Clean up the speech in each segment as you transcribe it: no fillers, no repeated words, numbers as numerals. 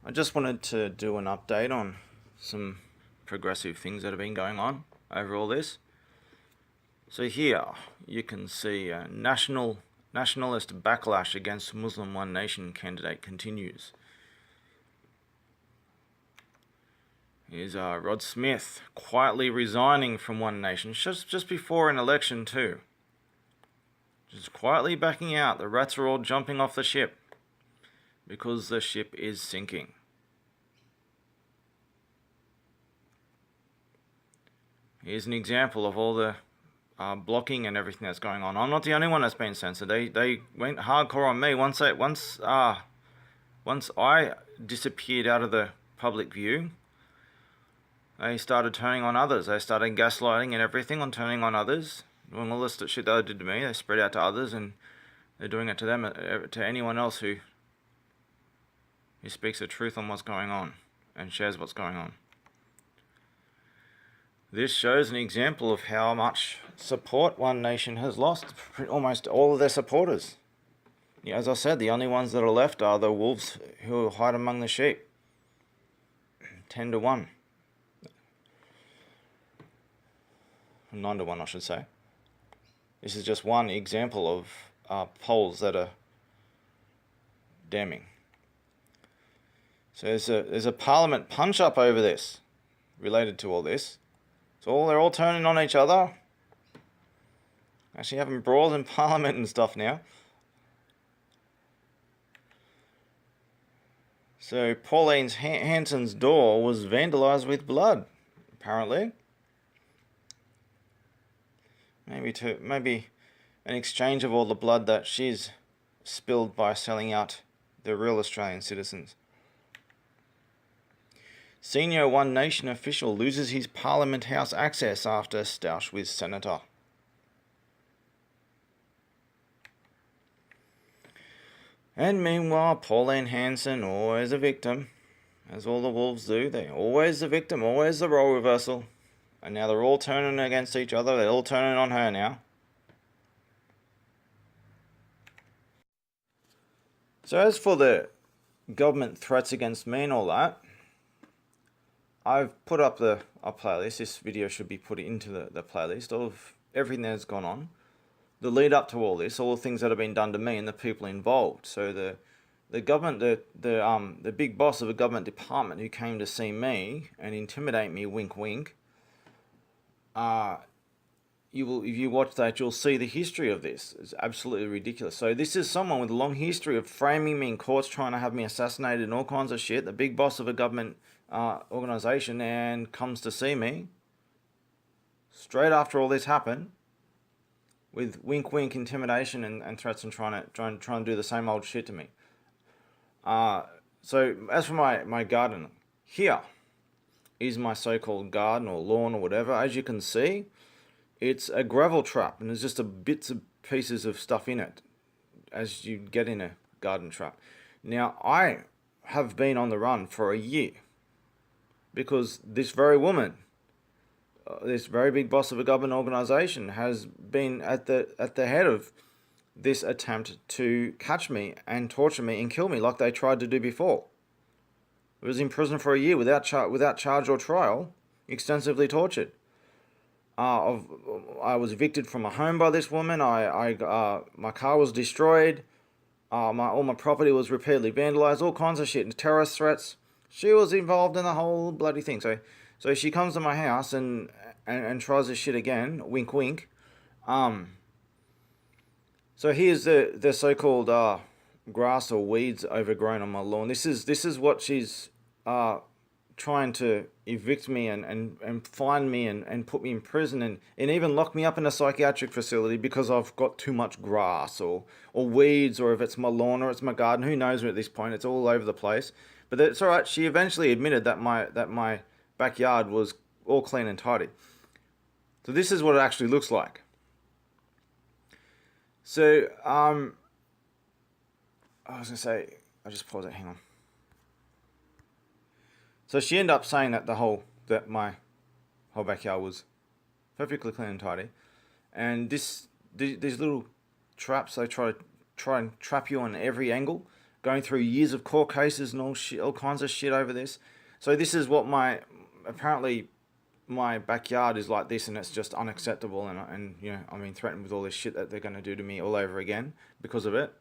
I just wanted to do an update on some progressive things that have been going on over all this. So here you can see nationalist backlash against Muslim One Nation candidate continues. Here's Rod Smith quietly resigning from One Nation just before an election too. Just quietly backing out. The rats are all jumping off the ship because the ship is sinking. Here's an example of all the blocking and everything that's going on. I'm not the only one that's been censored. They went hardcore on me once I disappeared out of the public view. They started turning on others. They started gaslighting and everything on turning on others, doing all this shit they did to me. They spread out to others, and they're doing it to them, to anyone else who speaks the truth on what's going on and shares what's going on. This shows an example of how much support One Nation has lost. Almost all of their supporters. Yeah, as I said, the only ones that are left are the wolves who hide among the sheep. 10 to 1. 9 to 1, I should say. This is just one example of polls that are damning. So there's a parliament punch-up over this, related to all this. So they're all turning on each other. Actually having brawls in parliament and stuff now. So Pauline Hanson's door was vandalised with blood, apparently. Maybe an exchange of all the blood that she's spilled by selling out the real Australian citizens. Senior One Nation official loses his Parliament House access after stoush with Senator. And meanwhile, Pauline Hanson, always a victim, as all the wolves do. They're always the victim, always the role reversal. And now they're all turning against each other. They're all turning on her now. So as for the government threats against me and all that, I've put up a playlist. This video should be put into the playlist of everything that's gone on. The lead up to all this, all the things that have been done to me and the people involved. So the government, the big boss of a government department who came to see me and intimidate me, wink wink. If you watch that, you'll see the history of this. It's absolutely ridiculous. So this is someone with a long history of framing me in courts, trying to have me assassinated and all kinds of shit. The big boss of a government organisation, and comes to see me straight after all this happened with wink wink intimidation and threats, and trying to do the same old shit to me. So as for my garden, here is my so-called garden or lawn or whatever. As you can see, it's a gravel trap, and there's just bits of pieces of stuff in it, as you get in a garden trap. Now, I have been on the run for a year because this very woman, this very big boss of a government organisation, has been at the head of this attempt to catch me and torture me and kill me like they tried to do before. I was in prison for a year without charge or trial, extensively tortured. I was evicted from my home by this woman. My car was destroyed. All my property was repeatedly vandalised. All kinds of shit and terrorist threats. She was involved in the whole bloody thing. So she comes to my house and tries this shit again. Wink, wink. So here's the so-called grass or weeds overgrown on my lawn. This is what she's trying to evict me and fine me and put me in prison and even lock me up in a psychiatric facility because I've got too much grass or weeds, or if it's my lawn or it's my garden. Who knows at this point? It's all over the place. But it's all right. She eventually admitted that my backyard was all clean and tidy. So this is what it actually looks like. So I was gonna say, I'll just pause it. Hang on. So she ended up saying that my whole backyard was perfectly clean and tidy, and these little traps, they try and trap you on every angle, going through years of court cases and all kinds of shit over this. So this is what apparently my backyard is like this, and it's just unacceptable. And you know, I'm being threatened with all this shit that they're going to do to me all over again because of it.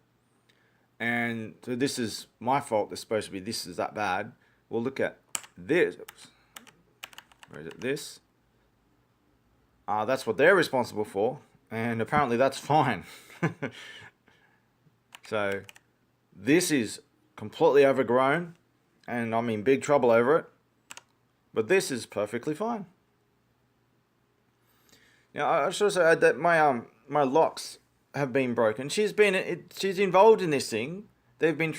And so this is my fault. It's supposed to be this is that bad. Well, look at this. Where is it? This. That's what they're responsible for, and apparently that's fine. So this is completely overgrown, and I'm in big trouble over it. But this is perfectly fine. Now I should say that my locks have been broken. She's involved in this thing. They've been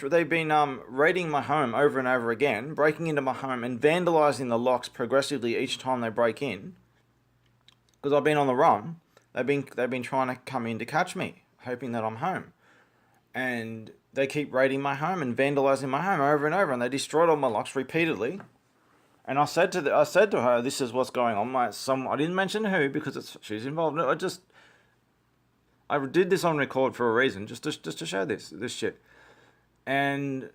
raiding my home over and over again, breaking into my home and vandalizing the locks progressively each time they break in. Because I've been on the run. They've been trying to come in to catch me, hoping that I'm home. And they keep raiding my home and vandalizing my home over and over, and they destroyed all my locks repeatedly. And I said to her, "This is what's going on." I didn't mention who because she's involved. I did this on record for a reason, just to show this shit. And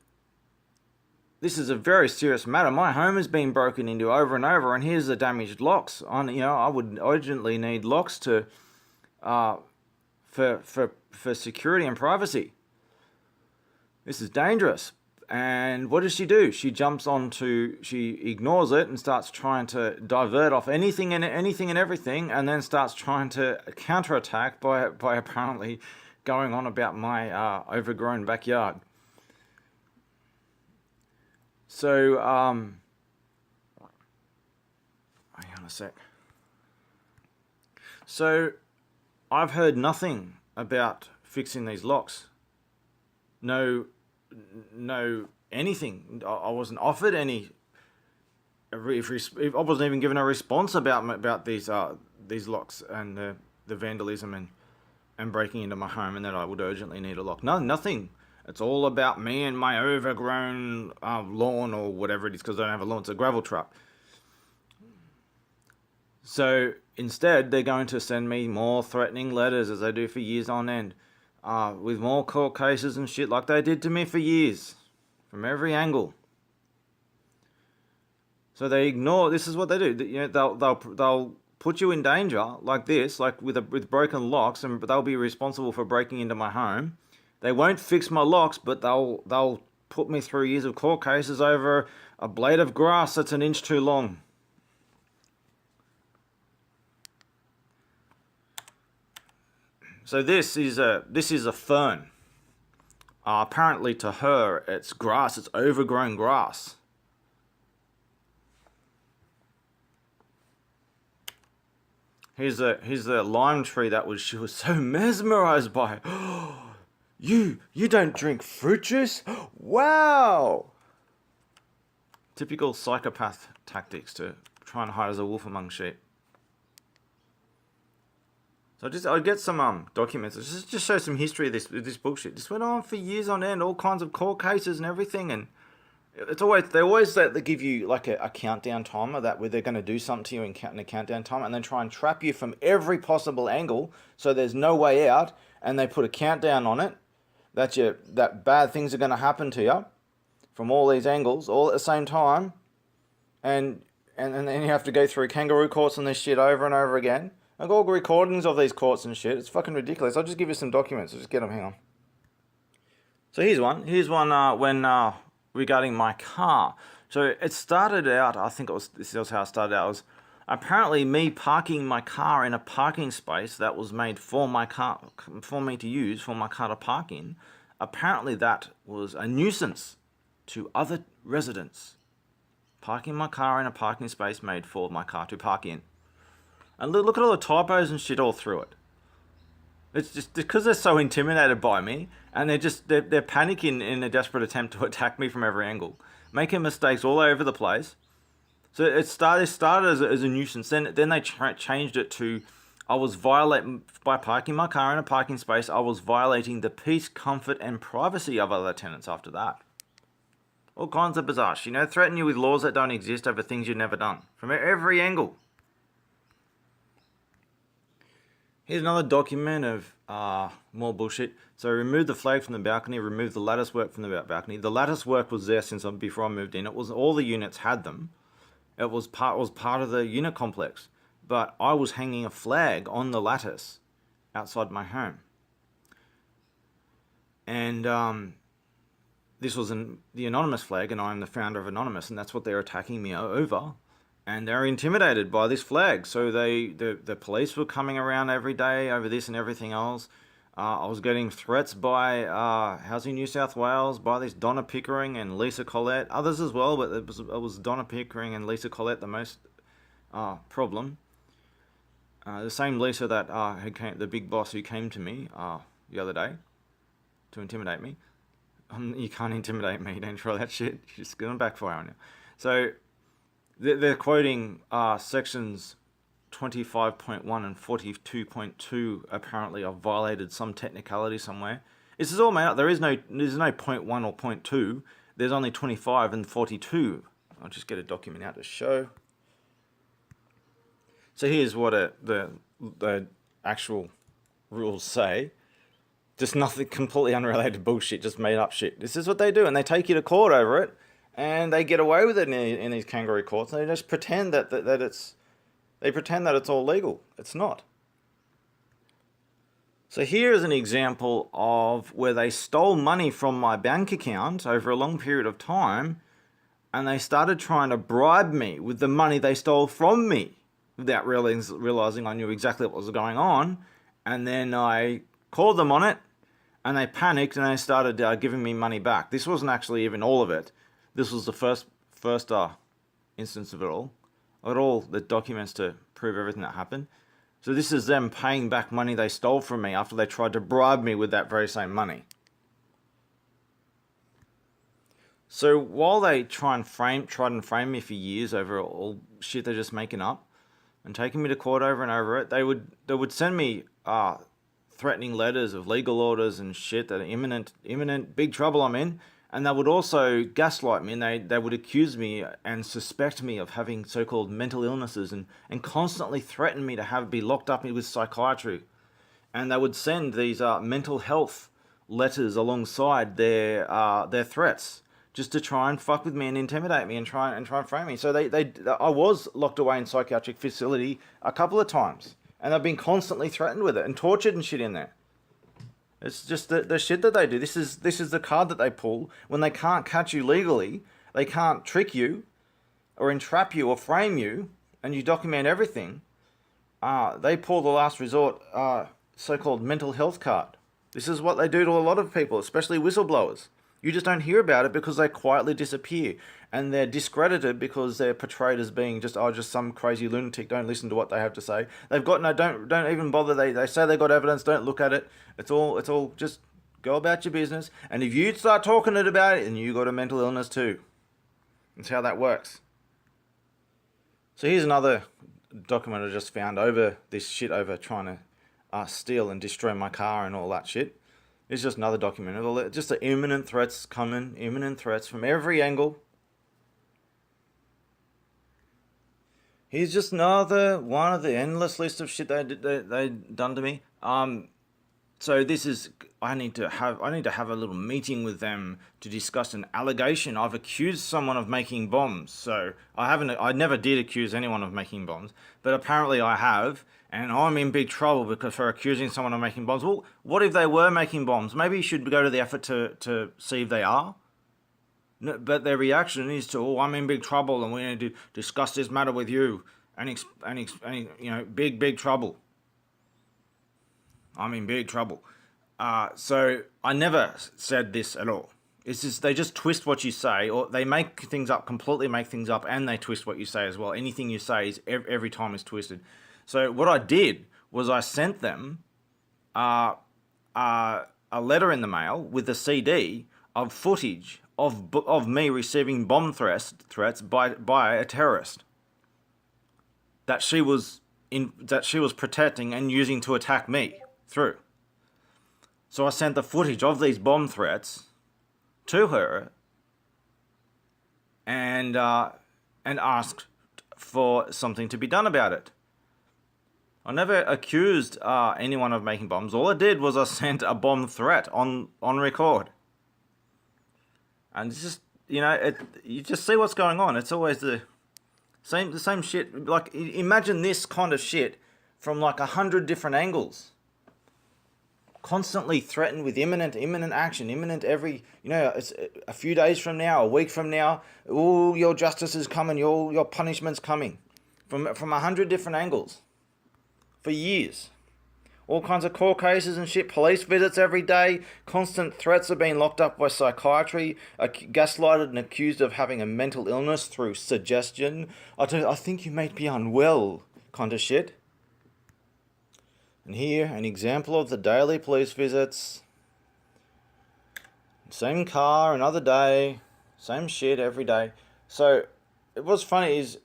this is a very serious matter. My home has been broken into over and over, and here's the damaged locks. I would urgently need locks to, for security and privacy. This is dangerous. And what does she do? She ignores it and starts trying to divert off anything and everything, and then starts trying to counterattack by apparently going on about my overgrown backyard. So, hang on a sec. So, I've heard nothing about fixing these locks. No anything. I wasn't offered any. I wasn't even given a response about these locks and the vandalism and breaking into my home, and that I would urgently need a lock. No, nothing. It's all about me and my overgrown lawn or whatever it is, because I don't have a lawn. It's a gravel trap. So instead, they're going to send me more threatening letters, as they do for years on end, with more court cases and shit like they did to me for years, from every angle. So they ignore. This is what they do. You know, they'll put you in danger like this, like with broken locks, and they'll be responsible for breaking into my home. They won't fix my locks, but they'll put me through years of court cases over a blade of grass that's an inch too long. So this is a fern. Apparently to her, it's grass. It's overgrown grass. Here's the lime tree she was so mesmerized by. You don't drink fruit juice? Wow! Typical psychopath tactics to try and hide as a wolf among sheep. So I'd get some documents. Just show some history of this bullshit. This went on for years on end, all kinds of court cases and everything, and they always give you like a countdown timer where they're going to do something to you in a countdown timer, and then try and trap you from every possible angle, so there's no way out, and they put a countdown on it that bad things are going to happen to you from all these angles all at the same time, and then you have to go through kangaroo courts and this shit over and over again. I've got recordings of these courts and shit. It's fucking ridiculous. I'll just give you some documents. I'll just get them. Hang on. So here's one. When regarding my car. So it started out, this is how it started out. It was apparently me parking my car in a parking space that was made for my car, for me to use, for my car to park in. Apparently that was a nuisance to other residents. Parking my car in a parking space made for my car to park in. And look at all the typos and shit all through it. It's just because they're so intimidated by me, and they're panicking in a desperate attempt to attack me from every angle, making mistakes all over the place. So it started as a nuisance. Then they changed it to, I was by parking my car in a parking space, I was violating the peace, comfort, and privacy of other tenants after that. All kinds of bizarre shit. Threaten you with laws that don't exist over things you've never done. From every angle. Here's another document of more bullshit. So remove the flag from the balcony, remove the lattice work from the balcony. The lattice work was there since before I moved in. It was all the units had them. It was part of the unit complex. But I was hanging a flag on the lattice outside my home. And this was the Anonymous flag, and I'm the founder of Anonymous, and that's what they're attacking me over. And they're intimidated by this flag. So the police were coming around every day over this and everything else. I was getting threats by Housing New South Wales, by this Donna Pickering and Lisa Collette, others as well, but it was Donna Pickering and Lisa Collette the most problem. The same Lisa that the big boss who came to me the other day to intimidate me. You can't intimidate me, don't try that shit. You're just going to backfire on you. So they're quoting sections 25.1 and 42.2 apparently have violated some technicality somewhere. This is all made up. There's no point 1 or point 2. There's only 25 and 42. I'll just get a document out to show. So here's what the actual rules say. Just nothing, completely unrelated bullshit, just made up shit. This is what they do, and they take you to court over it, and they get away with it in these kangaroo courts. And they just pretend that it's all legal. It's not. So here is an example of where they stole money from my bank account over a long period of time, and they started trying to bribe me with the money they stole from me without realizing I knew exactly what was going on. And then I called them on it, and they panicked and they started giving me money back. This wasn't actually even all of it. This was the first instance of it all. I got all the documents to prove everything that happened. So this is them paying back money they stole from me after they tried to bribe me with that very same money. So while they tried and frame me for years over all shit they're just making up and taking me to court over and over it, they would send me threatening letters of legal orders and shit that are imminent big trouble I'm in. And they would also gaslight me, and they would accuse me and suspect me of having so-called mental illnesses and constantly threaten me to be locked up with psychiatry. And they would send these mental health letters alongside their threats just to try and fuck with me and intimidate me and try and frame me. So I was locked away in psychiatric facility a couple of times, and I've been constantly threatened with it and tortured and shit in there. It's just the shit that they do. This is the card that they pull when they can't catch you legally. They can't trick you or entrap you or frame you, and you document everything. They pull the last resort so-called mental health card. This is what they do to a lot of people, especially whistleblowers. You just don't hear about it because they quietly disappear, and they're discredited because they're portrayed as being just some crazy lunatic. Don't listen to what they have to say. They've got don't even bother. They say they got evidence. Don't look at it. It's all just go about your business. And if you start talking about it, then you got a mental illness too. That's how that works. So here's another document I just found over this shit over trying to steal and destroy my car and all that shit. It's just another document of all just the imminent threats coming, imminent threats from every angle. Here's just another one of the endless list of shit they done to me. So this is I need to have a little meeting with them to discuss an allegation. I've accused someone of making bombs. So I never did accuse anyone of making bombs, but apparently I have. And I'm in big trouble because for accusing someone of making bombs. Well, what if they were making bombs? Maybe you should go to the effort to see if they are. No, but their reaction is to, I'm in big trouble and we need to discuss this matter with you. And big trouble. I'm in big trouble. So I never said this at all. It's just they just twist what you say, or they make things up, completely make things up, and they twist what you say as well. Anything you say is every time is twisted. So what I did was I sent them a letter in the mail with a CD of footage of me receiving bomb threats by a terrorist that she was protecting and using to attack me through. So I sent the footage of these bomb threats to her and asked for something to be done about it. I never accused anyone of making bombs. All I did was I sent a bomb threat on record. And it's just, you just see what's going on. It's always the same shit. Like, imagine this kind of shit from like 100 different angles. Constantly threatened with imminent action, it's a few days from now, a week from now, all your justice is coming, your punishment's coming. From 100 different angles. For years. All kinds of court cases and shit, police visits every day, constant threats of being locked up by psychiatry, gaslighted and accused of having a mental illness through suggestion. I think you may be unwell, kind of shit. And here, an example of the daily police visits. Same car, another day, same shit every day. So, what's funny is,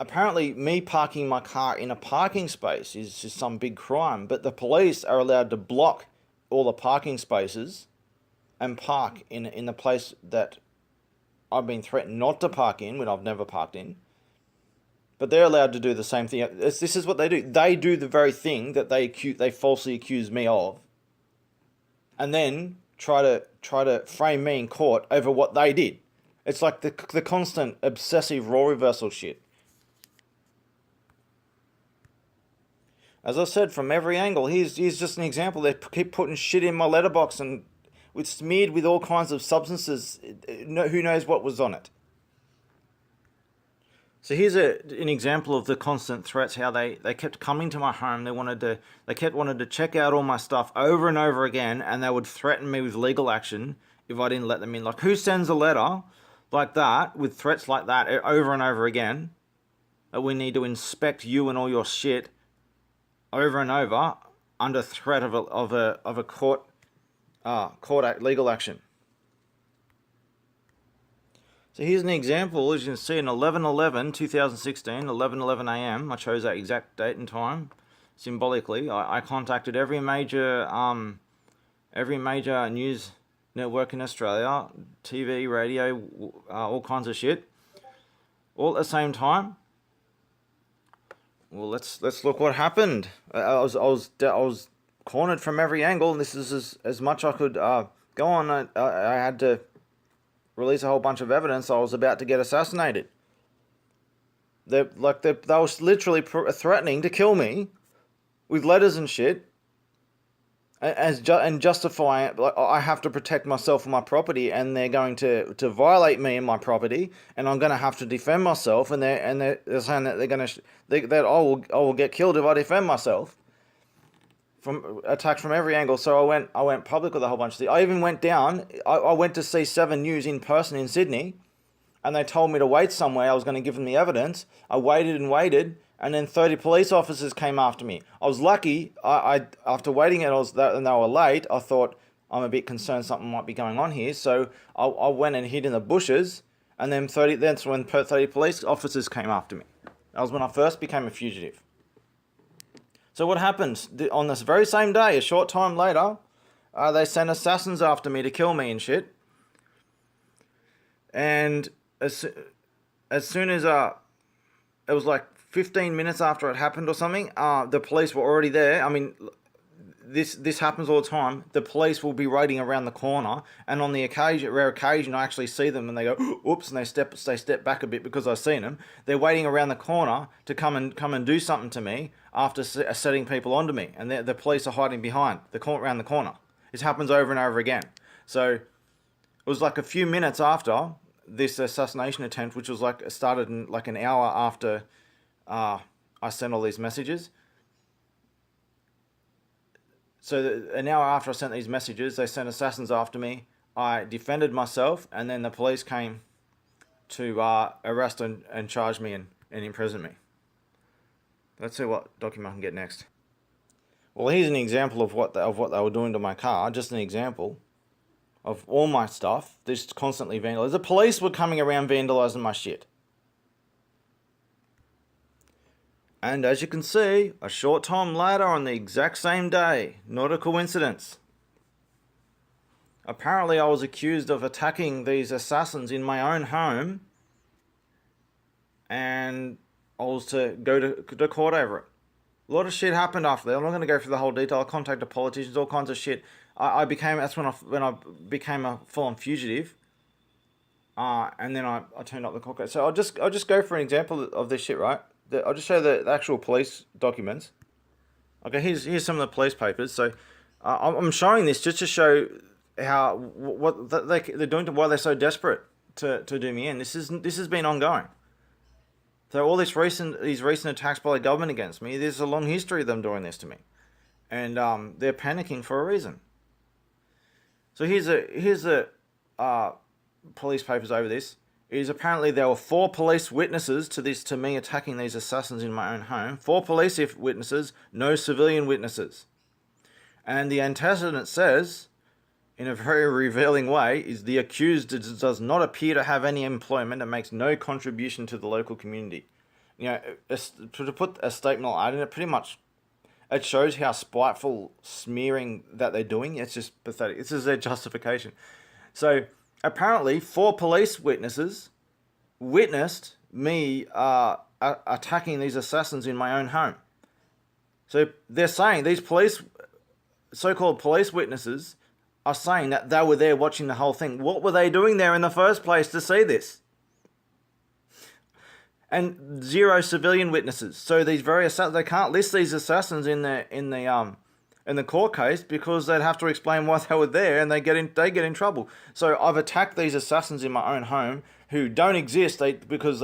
apparently me parking my car in a parking space is just some big crime, but the police are allowed to block all the parking spaces and park in the place that I've been threatened not to park in, when I've never parked in. But they're allowed to do the same thing. This is what they do. They do the very thing that they falsely accuse me of, and then try to frame me in court over what they did. It's like the constant obsessive role reversal shit. As I said, from every angle, here's just an example. They keep putting shit in my letterbox and smeared with all kinds of substances. Who knows what was on it. So here's an example of the constant threats, how they kept coming to my home. They kept wanting to check out all my stuff over and over again, and they would threaten me with legal action if I didn't let them in. Like, who sends a letter like that with threats like that over and over again, that we need to inspect you and all your shit over and over under threat of a court legal action? So here's an example. As you can see, in 11/11/2016, 11:11 a.m. I chose that exact date and time symbolically. I contacted every major news network in Australia, TV, radio, all kinds of shit, all at the same time. Well, let's look what happened. I was cornered from every angle, and this is as much I could go on. I had to release a whole bunch of evidence. I was about to get assassinated. They were literally threatening to kill me with letters and shit, and justify it. Like, I have to protect myself and my property, and they're going to violate me and my property, and I'm going to have to defend myself. And they're saying that that I will get killed if I defend myself from attacks from every angle. So I went public with a whole bunch of things. I even went down. I went to see 7 News in person in Sydney, and they told me to wait somewhere. I was going to give them the evidence. I waited and waited, and then 30 police officers came after me. I was lucky. I after waiting and they were late, I thought, I'm a bit concerned something might be going on here. So I went and hid in the bushes, and then that's when 30 police officers came after me. That was when I first became a fugitive. So what happened? On this very same day, a short time later, they sent assassins after me to kill me and shit. And as soon as it was like 15 minutes after it happened or something, the police were already there. I mean, this happens all the time. The police will be waiting around the corner, and on the rare occasion, I actually see them, and they go, "Oops!" and they step back a bit because I've seen them. They're waiting around the corner to come and do something to me after setting people onto me, and the police are hiding behind around the corner. This happens over and over again. So it was like a few minutes after this assassination attempt, which was started in like an hour after I sent all these messages. So an hour after I sent these messages, they sent assassins after me. I defended myself, and then the police came to arrest and charge me and imprison me. Let's see what document I can get next. Well, here's an example of what they were doing to my car. Just an example of all my stuff. Just constantly vandalized. The police were coming around vandalizing my shit. And as you can see, a short time later on the exact same day, not a coincidence. Apparently I was accused of attacking these assassins in my own home, and I was to go to court over it. A lot of shit happened after that. I'm not going to go through the whole detail. I contacted politicians, all kinds of shit. That's when I became a full-on fugitive. And then I turned up the court case. So I'll just go for an example of this shit, right? I'll just show the actual police documents. Okay, here's some of the police papers. So I'm showing this just to show how what they're doing, to why they're so desperate to do me in. This has been ongoing. So all these recent attacks by the government against me, there's a long history of them doing this to me, and they're panicking for a reason. So here's a police papers over this. It is apparently there were 4 police witnesses to me attacking these assassins in my own home. 4 police witnesses, no civilian witnesses. And the antecedent says, in a very revealing way, is the accused does not appear to have any employment and makes no contribution to the local community. You know, to put a statement like that in it, pretty much, it shows how spiteful smearing that they're doing. It's just pathetic. This is their justification. So apparently 4 police witnesses witnessed me attacking these assassins in my own home. So they're saying, these so-called police witnesses are saying that they were there watching the whole thing. What were they doing there in the first place to see this? And 0 civilian witnesses. So these very they can't list these assassins in the court case because they'd have to explain why they were there, and they get in trouble. So I've attacked these assassins in my own home who don't exist because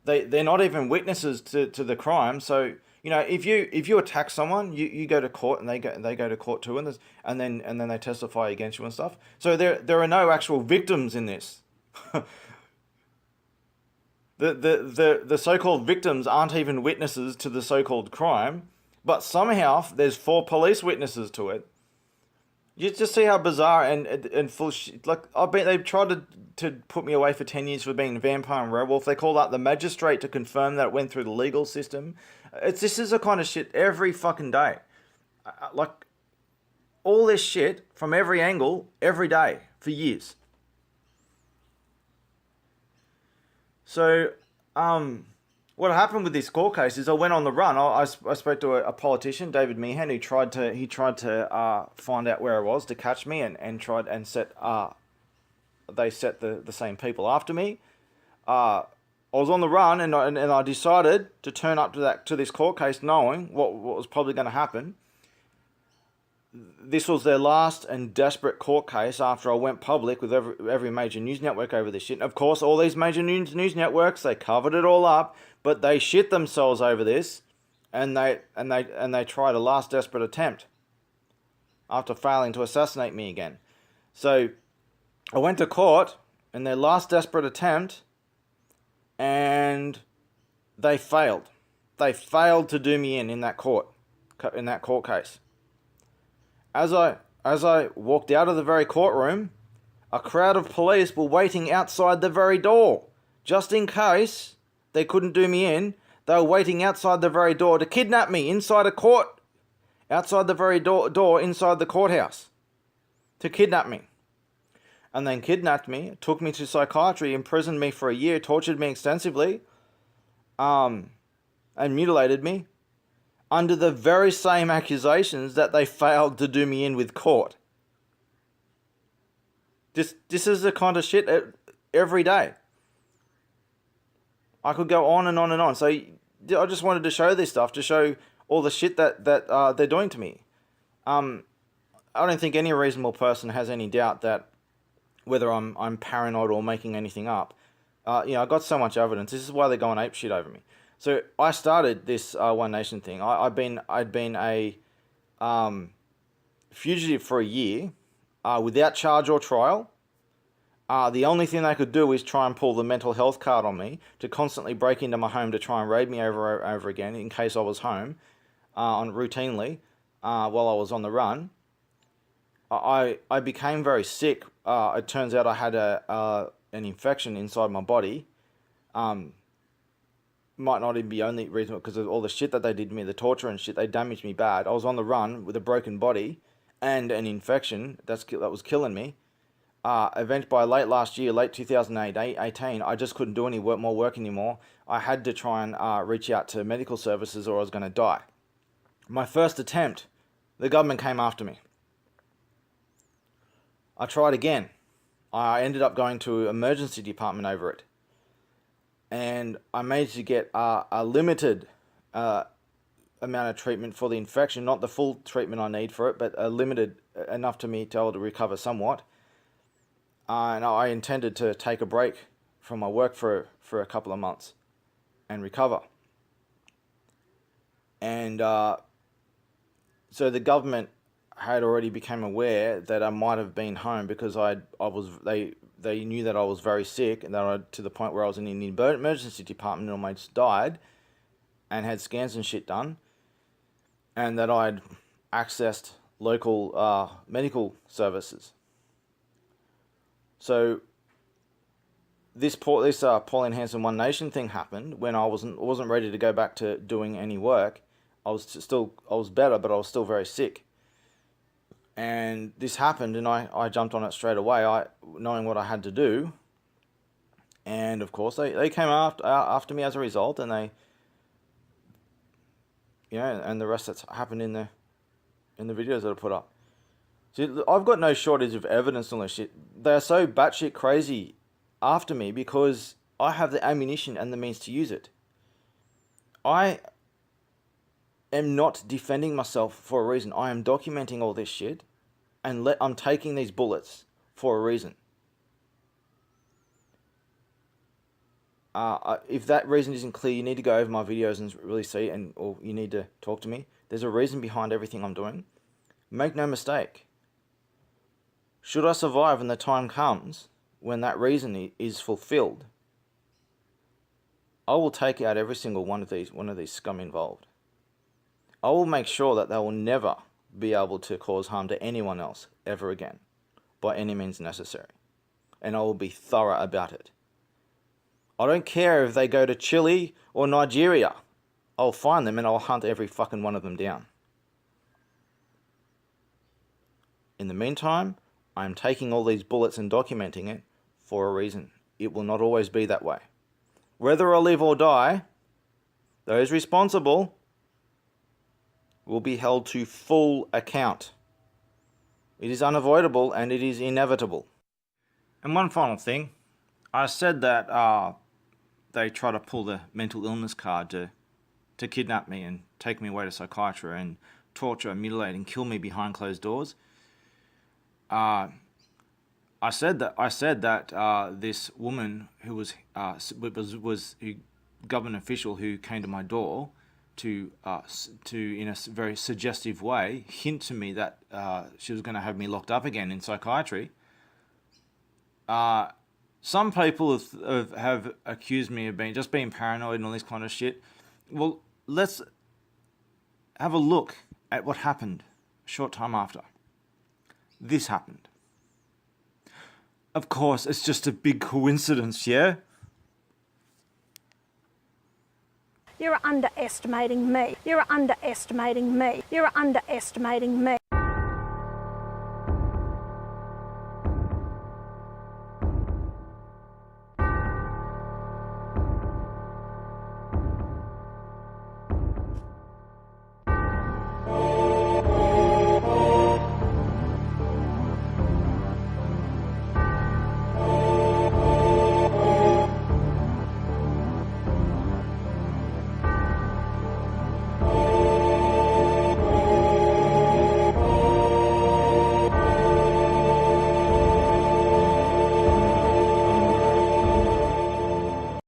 they're not even witnesses to the crime. So you know, if you attack someone, you go to court, and they go to court too, and then they testify against you and stuff. So there are no actual victims in this. The so-called victims aren't even witnesses to the so-called crime, but somehow there's 4 police witnesses to it. You just see how bizarre and full shit. Like, they've tried to put me away for 10 years for being a vampire and werewolf. They called up the magistrate to confirm that it went through the legal system. This is the kind of shit every fucking day. Like, all this shit from every angle, every day, for years. So, what happened with this court case is I went on the run. I spoke to a politician, David Meehan, who tried to find out where I was to catch me, and set they set the same people after me. I was on the run, and I decided to turn up to this court case, knowing what was probably going to happen. This was their last and desperate court case after I went public with every major news network over this shit. And of course, all these major news networks, they covered it all up, but they shit themselves over this, and they tried a last desperate attempt after failing to assassinate me again. So I went to court in their last desperate attempt, and they failed. They failed to do me in that court case. As I walked out of the very courtroom, a crowd of police were waiting outside the very door. Just in case they couldn't do me in, they were waiting outside the very door to kidnap me inside a court, outside the very door inside the courthouse, to kidnap me. And then kidnapped me, took me to psychiatry, imprisoned me for a year, tortured me extensively, and mutilated me, under the very same accusations that they failed to do me in with court. This is the kind of shit every day. I could go on and on and on. So I just wanted to show this stuff, to show all the shit that they're doing to me. I don't think any reasonable person has any doubt that whether I'm paranoid or making anything up. I got so much evidence. This is why they're going apeshit over me. So I started this One Nation thing. I'd been a fugitive for a year, without charge or trial. The only thing they could do is try and pull the mental health card on me, to constantly break into my home to try and raid me over again in case I was home, routinely, while I was on the run. I became very sick. It turns out I had an infection inside my body. Might not even be only reason because of all the shit that they did to me, the torture and shit. They damaged me bad. I was on the run with a broken body and an infection that was killing me. Event by late 2018, I just couldn't do more work anymore. I had to try and reach out to medical services, or I was going to die. My first attempt, the government came after me. I tried again. I ended up going to emergency department over it. And I managed to get a limited amount of treatment for the infection, not the full treatment I need for it, but a limited enough to me to be able to recover somewhat. And I intended to take a break from my work for a couple of months and recover. And so the government had already become aware that I might have been home because they knew that I was very sick and that to the point where I was in the emergency department and almost died and had scans and shit done, and that I'd accessed local medical services. So this Pauline Hanson One Nation thing happened when I wasn't ready to go back to doing any work. I was better, but I was still very sick. And this happened, and I jumped on it straight away, knowing what I had to do. And of course, they came after me as a result, and and the rest that's happened in the videos that I put up. See, I've got no shortage of evidence on this shit. They are so batshit crazy after me because I have the ammunition and the means to use it. I am not defending myself for a reason. I am documenting all this shit, and I'm taking these bullets for a reason. If that reason isn't clear, you need to go over my videos and really see, or you need to talk to me. There's a reason behind everything I'm doing. Make no mistake. Should I survive when the time comes, when that reason is fulfilled, I will take out every single one of these scum involved. I will make sure that they will never be able to cause harm to anyone else ever again, by any means necessary. And I will be thorough about it. I don't care if they go to Chile or Nigeria. I'll find them and I'll hunt every fucking one of them down. In the meantime, I'm taking all these bullets and documenting it for a reason. It will not always be that way. Whether I live or die, those responsible will be held to full account. It is unavoidable and it is inevitable. And one final thing. I said that they try to pull the mental illness card to kidnap me and take me away to psychiatry and torture, mutilate and kill me behind closed doors. I said that this woman who was a government official who came to my door to in a very suggestive way hint to me that she was going to have me locked up again in psychiatry. Some people have accused me of being paranoid and all this kind of shit. Well, let's have a look at what happened a short time after. This happened. Of course, it's just a big coincidence, yeah? You're underestimating me. You're underestimating me. You're underestimating me.